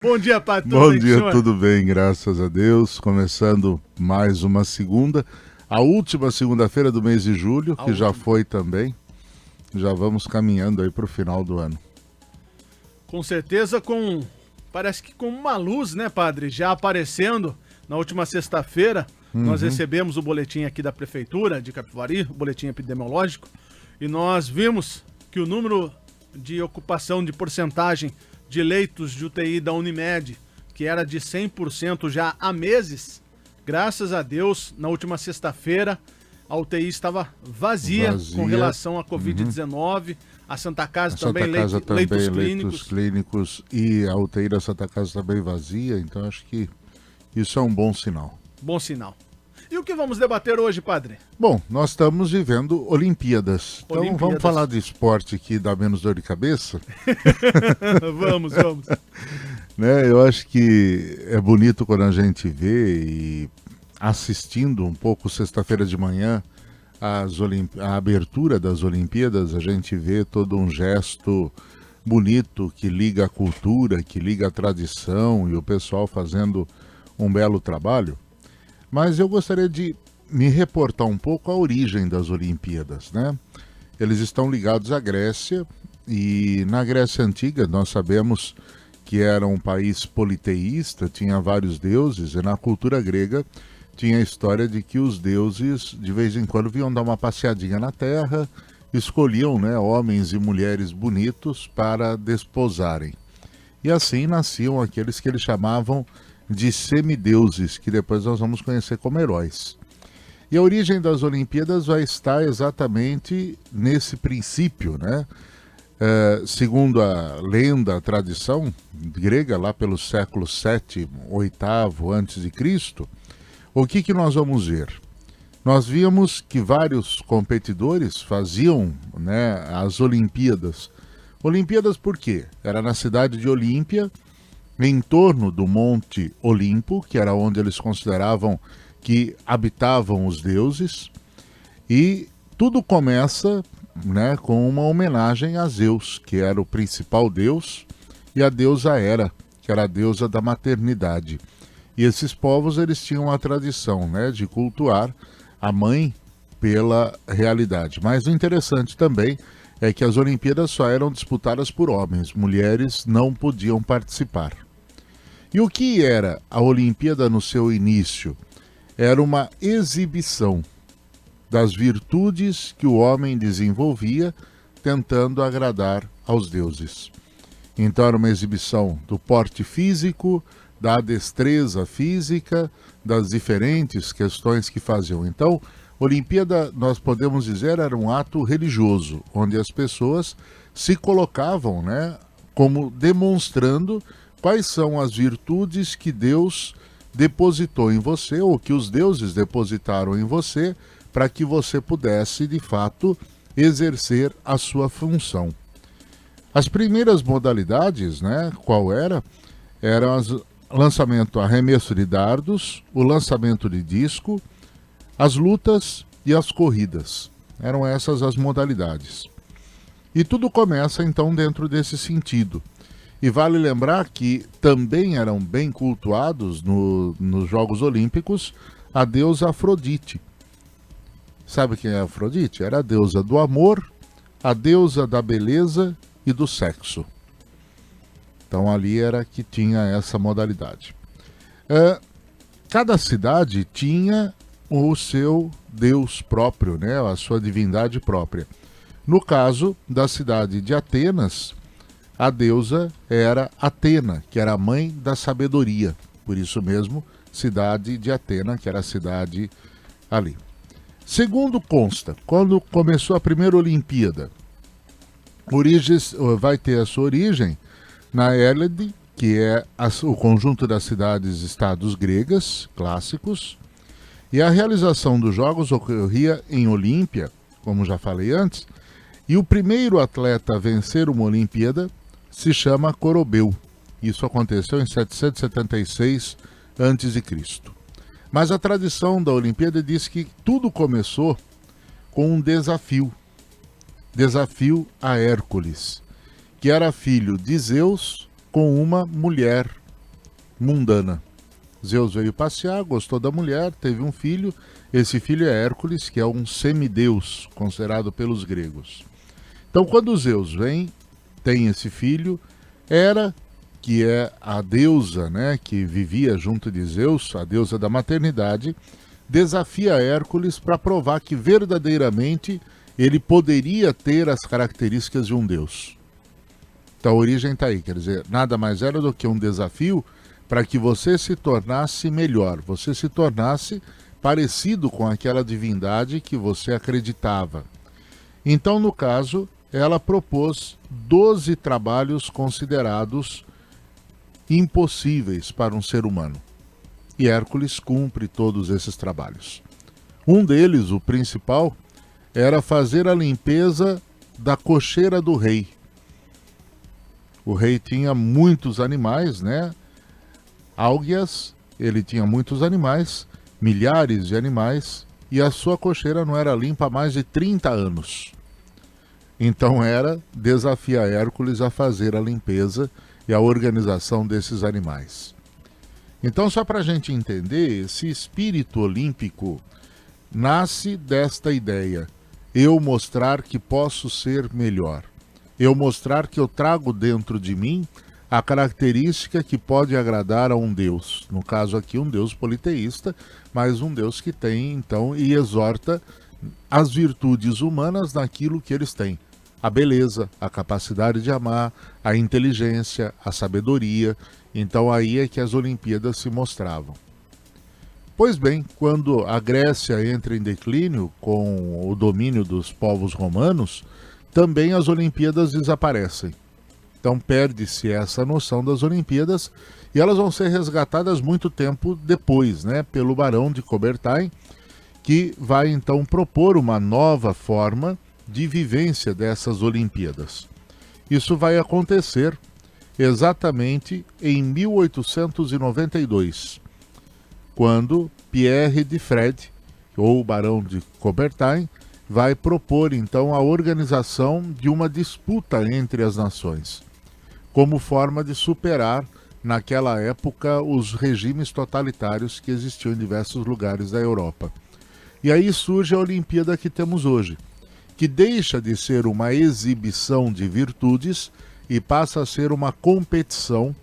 Bom dia, Padre. Tudo Bom bem, dia, senhor? tudo bem, graças a Deus. Começando mais uma segunda, a última segunda-feira do mês de julho, A que já última. foi também. Já vamos caminhando aí para o final do ano. Com certeza, parece que com uma luz, né, Padre? Já aparecendo na última sexta-feira, nós recebemos o boletim aqui da Prefeitura de Capivari, o boletim epidemiológico, e nós vimos que o número de ocupação de porcentagem de leitos de UTI da Unimed, que era de 100% já há meses, graças a Deus, na última sexta-feira, a UTI estava vazia com relação à Covid-19. A Santa Casa também, leitos clínicos e a UTI da Santa Casa também vazia, então acho que isso é um bom sinal. Bom sinal. E o que vamos debater hoje, Padre? Bom, nós estamos vivendo Olimpíadas. Então vamos falar de esporte que dá menos dor de cabeça? Vamos. Né, eu acho que é bonito quando a gente vê e assistindo um pouco sexta-feira de manhã a abertura das Olimpíadas, a gente vê todo um gesto bonito que liga a cultura, que liga a tradição e o pessoal fazendo um belo trabalho. Mas eu gostaria de me reportar um pouco à origem das Olimpíadas, né? Eles estão ligados à Grécia e na Grécia Antiga nós sabemos que era um país politeísta, tinha vários deuses, e na cultura grega tinha a história de que os deuses de vez em quando vinham dar uma passeadinha na terra, escolhiam, né, homens e mulheres bonitos para desposarem. E assim nasciam aqueles que eles chamavam de semideuses, que depois nós vamos conhecer como heróis. E a origem das Olimpíadas vai estar exatamente nesse princípio, né? Segundo a lenda, a tradição grega, lá pelo século VII, VIII antes de Cristo, o que nós vamos ver? Nós víamos que vários competidores faziam, né, as Olimpíadas. Olimpíadas por quê? Era na cidade de Olímpia, em torno do Monte Olimpo, que era onde eles consideravam que habitavam os deuses, e tudo começa, né, com uma homenagem a Zeus, que era o principal deus, e a deusa Hera, que era a deusa da maternidade. E esses povos eles tinham a tradição, né, de cultuar a mãe pela realidade. Mas o interessante também é que as Olimpíadas só eram disputadas por homens, mulheres não podiam participar. E o que era a Olimpíada no seu início? Era uma exibição das virtudes que o homem desenvolvia tentando agradar aos deuses. Então era uma exibição do porte físico, da destreza física, das diferentes questões que faziam. Então, Olimpíada, nós podemos dizer, era um ato religioso, onde as pessoas se colocavam, né, como demonstrando quais são as virtudes que Deus depositou em você, ou que os deuses depositaram em você, para que você pudesse, de fato, exercer a sua função. As primeiras modalidades, né, qual era? Eram o lançamento, arremesso de dardos, o lançamento de disco, as lutas e as corridas. Eram essas as modalidades. E tudo começa, então, dentro desse sentido. E vale lembrar que também eram bem cultuados nos Jogos Olímpicos a deusa Afrodite. Sabe quem é Afrodite? Era a deusa do amor, a deusa da beleza e do sexo. Então ali era que tinha essa modalidade. Cada cidade tinha o seu deus próprio, né? A sua divindade própria. No caso da cidade de Atenas, a deusa era Atena, que era a mãe da sabedoria. Por isso mesmo, cidade de Atena, que era a cidade ali. Segundo consta, quando começou a primeira Olimpíada, vai ter a sua origem na Hélade, que é o conjunto das cidades-estados gregas, clássicos, e a realização dos Jogos ocorria em Olímpia, como já falei antes, e o primeiro atleta a vencer uma Olimpíada se chama Corobeu. Isso aconteceu em 776 a.C. Mas a tradição da Olimpíada diz que tudo começou com um desafio a Hércules, que era filho de Zeus com uma mulher mundana. Zeus veio passear, gostou da mulher, teve um filho. Esse filho é Hércules, que é um semideus, considerado pelos gregos. Então, quando Zeus vem, tem esse filho, Hera, que é a deusa, né, que vivia junto de Zeus, a deusa da maternidade, desafia Hércules para provar que verdadeiramente ele poderia ter as características de um deus. Então a origem está aí, quer dizer, nada mais era do que um desafio para que você se tornasse melhor, você se tornasse parecido com aquela divindade que você acreditava. Então, no caso, ela propôs 12 trabalhos considerados impossíveis para um ser humano. E Hércules cumpre todos esses trabalhos. Um deles, o principal, era fazer a limpeza da cocheira do rei. O rei tinha muitos animais, né? Áugeas, ele tinha muitos animais, milhares de animais, e a sua cocheira não era limpa há mais de 30 anos. Então era desafiar Hércules a fazer a limpeza e a organização desses animais. Então, só para a gente entender, esse espírito olímpico nasce desta ideia: eu mostrar que posso ser melhor, eu mostrar que eu trago dentro de mim a característica que pode agradar a um Deus, no caso aqui um Deus politeísta, mas um Deus que tem, então, e exorta as virtudes humanas naquilo que eles têm. A beleza, a capacidade de amar, a inteligência, a sabedoria. Então aí é que as Olimpíadas se mostravam. Pois bem, quando a Grécia entra em declínio com o domínio dos povos romanos, também as Olimpíadas desaparecem. Então perde-se essa noção das Olimpíadas e elas vão ser resgatadas muito tempo depois, né, pelo Barão de Coubertin, que vai então propor uma nova forma de vivência dessas Olimpíadas. Isso vai acontecer exatamente em 1892, quando Pierre de Fred, ou Barão de Coubertin, vai propor então a organização de uma disputa entre as nações, como forma de superar, naquela época, os regimes totalitários que existiam em diversos lugares da Europa. E aí surge a Olimpíada que temos hoje, que deixa de ser uma exibição de virtudes e passa a ser uma competição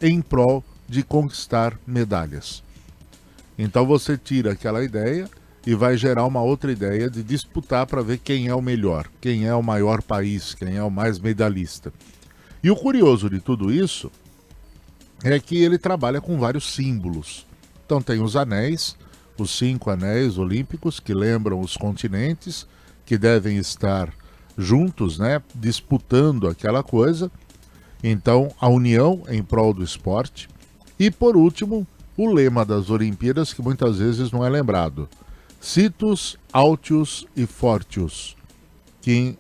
em prol de conquistar medalhas. Então você tira aquela ideia e vai gerar uma outra ideia de disputar para ver quem é o melhor, quem é o maior país, quem é o mais medalhista. E o curioso de tudo isso é que ele trabalha com vários símbolos. Então tem os anéis, os 5 anéis olímpicos que lembram os continentes, que devem estar juntos, né, disputando aquela coisa. Então, a união em prol do esporte. E, por último, o lema das Olimpíadas, que muitas vezes não é lembrado: Situs, Altius e Fortius, que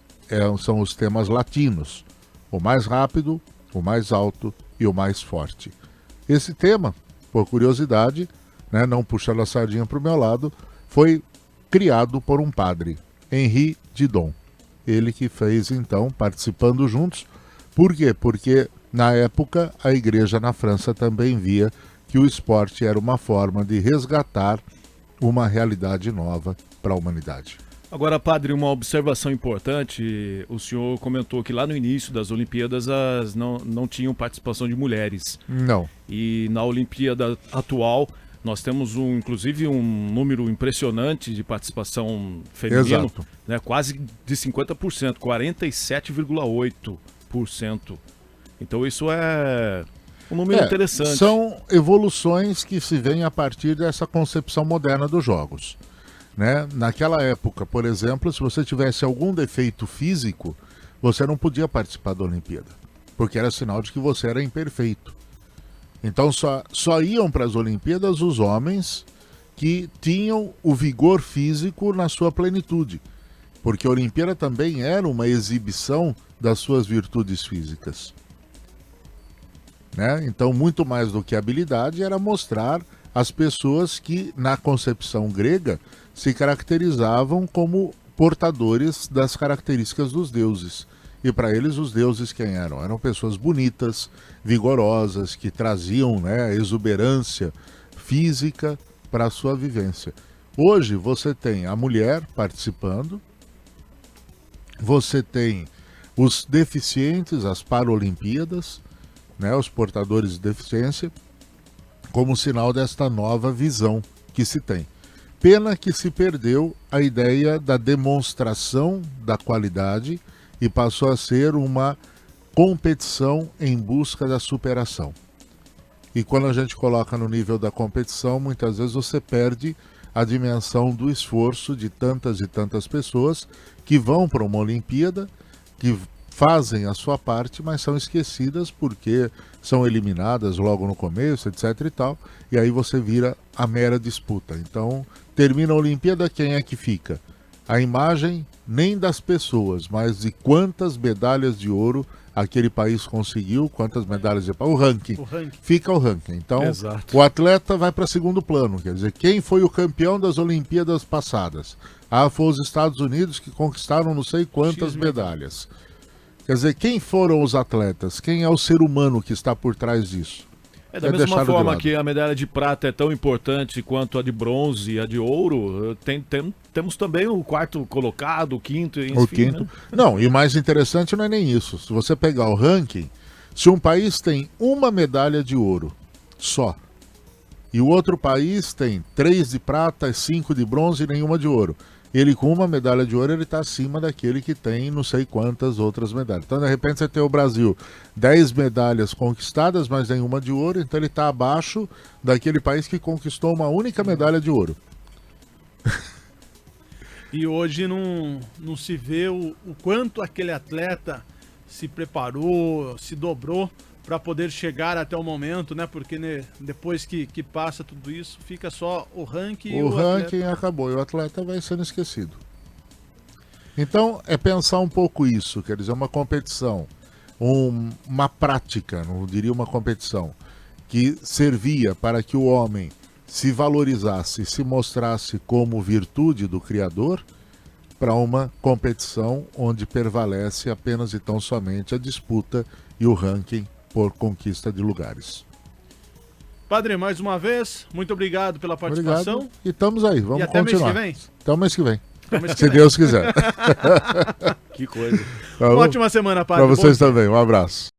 são os temas latinos: o mais rápido, o mais alto e o mais forte. Esse tema, por curiosidade, né, não puxando a sardinha para o meu lado, foi criado por um padre, Henri Didon. Ele que fez, então, participando juntos. Por quê? Porque, na época, a igreja na França também via que o esporte era uma forma de resgatar uma realidade nova para a humanidade. Agora, padre, uma observação importante. O senhor comentou que lá no início das Olimpíadas não tinham participação de mulheres. Não. E na Olimpíada atual nós temos inclusive um número impressionante de participação feminina, né, quase de 50%, 47,8%. Então isso é um número interessante. São evoluções que se vêm a partir dessa concepção moderna dos jogos, né? Naquela época, por exemplo, se você tivesse algum defeito físico, você não podia participar da Olimpíada, porque era sinal de que você era imperfeito. Então só iam para as Olimpíadas os homens que tinham o vigor físico na sua plenitude, porque a Olimpíada também era uma exibição das suas virtudes físicas, né? Então, muito mais do que habilidade, era mostrar as pessoas que, na concepção grega, se caracterizavam como portadores das características dos deuses. E para eles, os deuses quem eram? Eram pessoas bonitas, vigorosas, que traziam, né, exuberância física para a sua vivência. Hoje você tem a mulher participando, você tem os deficientes, as Paralimpíadas, né, os portadores de deficiência, como sinal desta nova visão que se tem. Pena que se perdeu a ideia da demonstração da qualidade e passou a ser uma competição em busca da superação. E quando a gente coloca no nível da competição, muitas vezes você perde a dimensão do esforço de tantas e tantas pessoas que vão para uma Olimpíada, que fazem a sua parte, mas são esquecidas porque são eliminadas logo no começo, etc e tal, e aí você vira a mera disputa. Então, termina a Olimpíada, quem é que fica? A imagem nem das pessoas, mas de quantas medalhas de ouro aquele país conseguiu, quantas medalhas de o ranking. Fica o ranking. Então, exato, o atleta vai para segundo plano, quer dizer, quem foi o campeão das Olimpíadas passadas? Foi os Estados Unidos que conquistaram não sei quantas medalhas. Quer dizer, quem foram os atletas? Quem é o ser humano que está por trás disso? Da mesma forma que a medalha de prata é tão importante quanto a de bronze e a de ouro, temos também o quarto colocado, o quinto, enfim, o quinto. Né? Não, e o mais interessante não é nem isso. Se você pegar o ranking, se um país tem uma medalha de ouro só, e o outro país tem 3 de prata, 5 de bronze e nenhuma de ouro, ele com uma medalha de ouro, ele está acima daquele que tem não sei quantas outras medalhas. Então, de repente, você tem o Brasil, 10 medalhas conquistadas, mas nenhuma de ouro, então ele está abaixo daquele país que conquistou uma única medalha de ouro. E hoje não se vê o quanto aquele atleta se preparou, se dobrou para poder chegar até o momento, né? Porque depois que passa tudo isso, fica só o ranking e o ranking atleta acabou e o atleta vai sendo esquecido. Então, é pensar um pouco isso, quer dizer, uma competição, uma prática, não diria uma competição, que servia para que o homem se valorizasse, se mostrasse como virtude do Criador, para uma competição onde prevalece apenas e tão somente a disputa e o ranking por conquista de lugares. Padre, mais uma vez, muito obrigado pela participação. Obrigado. E estamos aí, vamos até continuar. Mês que vem? Até o mês que vem. Se Deus quiser. Que coisa. Uma ótima semana, Padre. Para vocês também, um abraço.